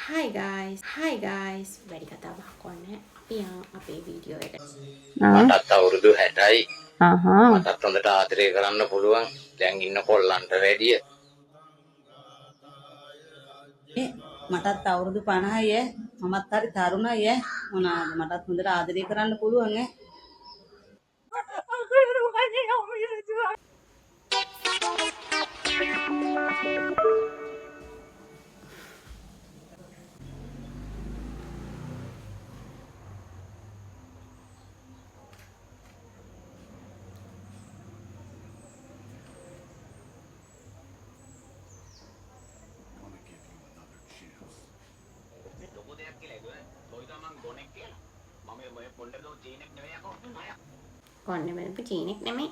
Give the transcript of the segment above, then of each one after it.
Hi guys වැඩි කතාවක් කොන්නේ අපි අපේ වීඩියෝ එකට මටත් අවුරුදු 60යි. මටත් හොඳට ආදරය කරන්න පුළුවන්. දැන් ඉන්න කොල්ලන්ට වැඩිය. මටත් අවුරුදු 50යි ඈ. මමත් හරි තරුණයි ඈ. මොනවාද මටත් හොඳට ආදරය කරන්න පුළුවන් ඈ. කොන්නේ මම චීනෙක් නෙමෙයි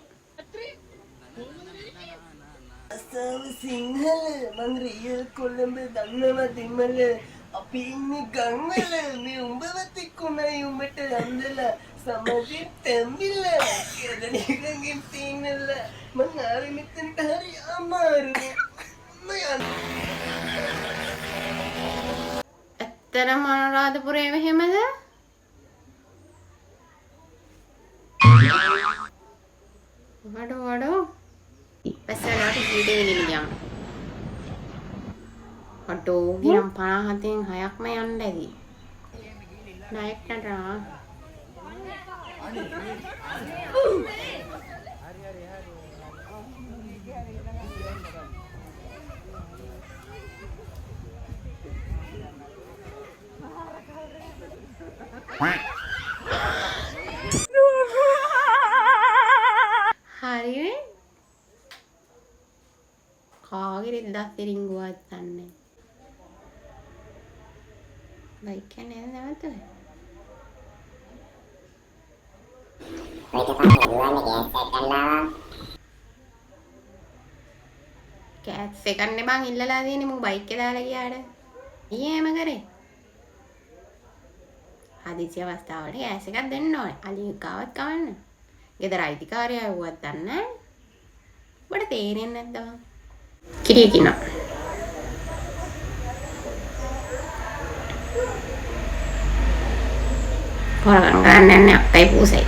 අසව සිංහල මං රියල් කොළඹ දන්නවා දෙමළ අපි ඉන්නේ ගම්වල මේ උඹවත් එක්කමයි උඹට අන්දලා සමගින් තැඹිලා කියලා නිකන්ගෙන් තීනල මං ආවේ මෙතනට හරි අමාරුනේ ඇත්තටම අනුරාධපුරේ මෙහෙමද වඩෝ පැසලට ජීඩේ වෙනිලියම් අඩෝ ගිරම් 57න් 6ක්ම යන්න ඇති ණයක් නටා හරි කාගේ ඉඳලා රින්ගුවක් දන්නේ ලයික් කියන්නේ නැවතුනේ කෑට්ස් එකන්නේ බං ඉල්ලලා තියෙන්නේ මම බයික් එක දාලා ගියාට ඊයේම කරේ හදිසි අවස්ථාවට කෑස් එකක් දෙන්න ඕනේ අලි ගාවත් කවන්න ගෙදර අයිතිකාරය වුවත් දන්නේ ඔබට තේරෙන්නේ නැද්ද බං කිරිය කිනා කොරගන් ගන්න අපේ පූසයි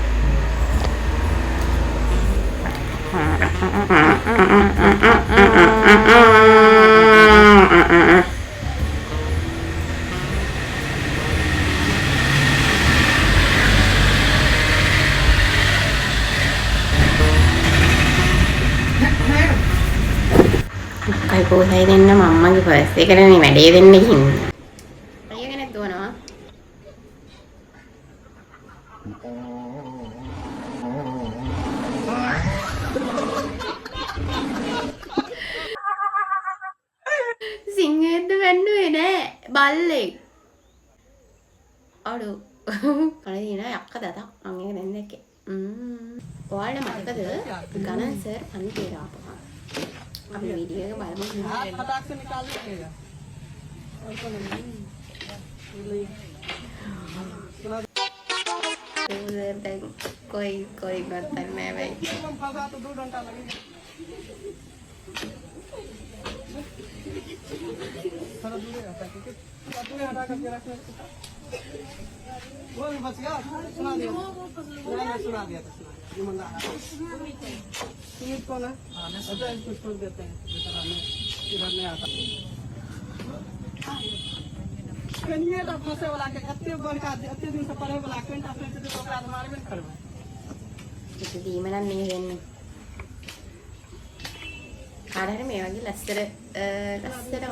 කයි පොසයි දෙන්න මම්මගේ පර්ස් එකටනේ වැඩේ දෙන්න ගිහින් අයියා කෙනෙක් දුවනවා සිංහෙද්ද වෙන්නුවේ නෑ බල්ලෙක් අඩෝ කනේ දින යක්ක දතක් මම එක දැන් දැක්කේ ඔයාලට මතකද ගණන් සර් අනිතේ ආපහා අපි वीडियो එක බලමු හදාක්ෂ නිකාලේ කියලා උදේ දැන් කොයි මත්තන් නෑ වෙයි මම පසාත 2 घंटा लगे थोड़ा दूर रहता है क्योंकि पतले हटा करके रखने वो भी बच गया सुना दिया मैंने सुना दिया था ईमानदार सुमित कौन है अच्छा इसको छोड़ देते हैं बेचारा मैं इधर नहीं आता कनिए तो फंसे वाला के अत्ते बड़का अत्ते दिन से पढ़े वाला कंटा से तो अपराध मारे में करवा ඉතින් දීමනක් නේ වෙන්නේ කාටහරි මේ වගේ ලස්සර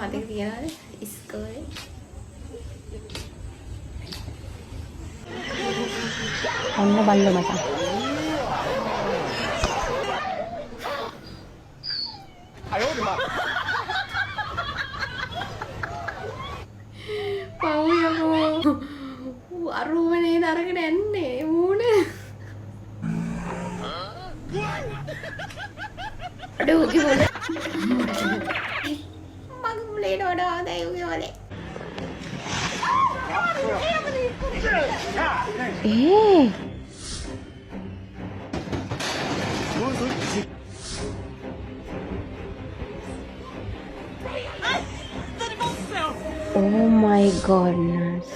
මතක තියනවාද ඉස්කෝලේ ඔන්න බල්ල මට පව්යකෝ අරුවනේ දරගෙන යන්නේ මූණ අඩෝ උගේ මොලේ මගේ මොලේට වඩා හොඳයි උගේ මොලේ Oh my goodness.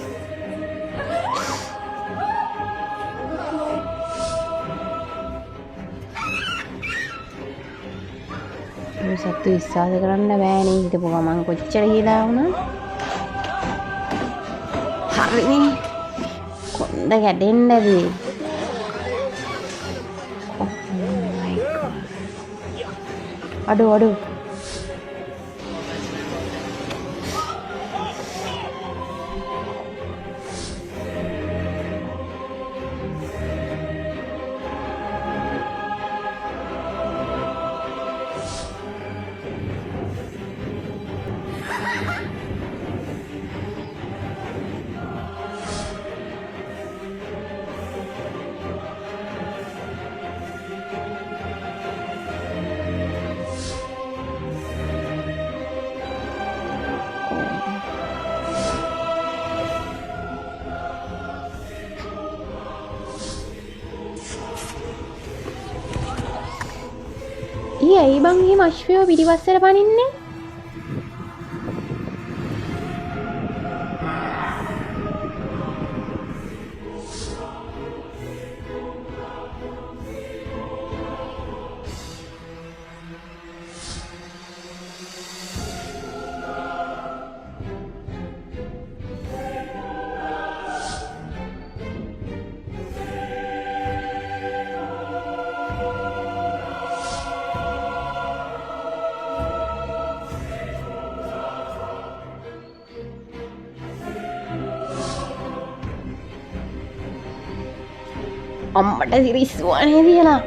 මේ සත්තු විශ්වාස කරන්න බෑනේ හිතපු ගමන් කොච්චර කියලා වුණා. හරිනේ. කොන්ද ගැටෙන්නද? Oh my god. අඩු. ඇයි බං එහෙම අශ්වයෝ පිටිපස්සට පනින්නේ? අම්මට සිරිස්සුවනේ කියලා.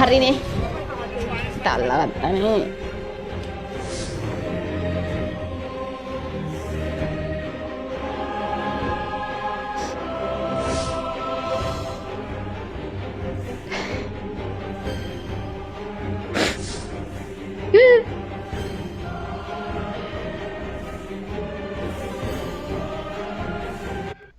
හරිනේ. තල්ලා ගත්තානේ.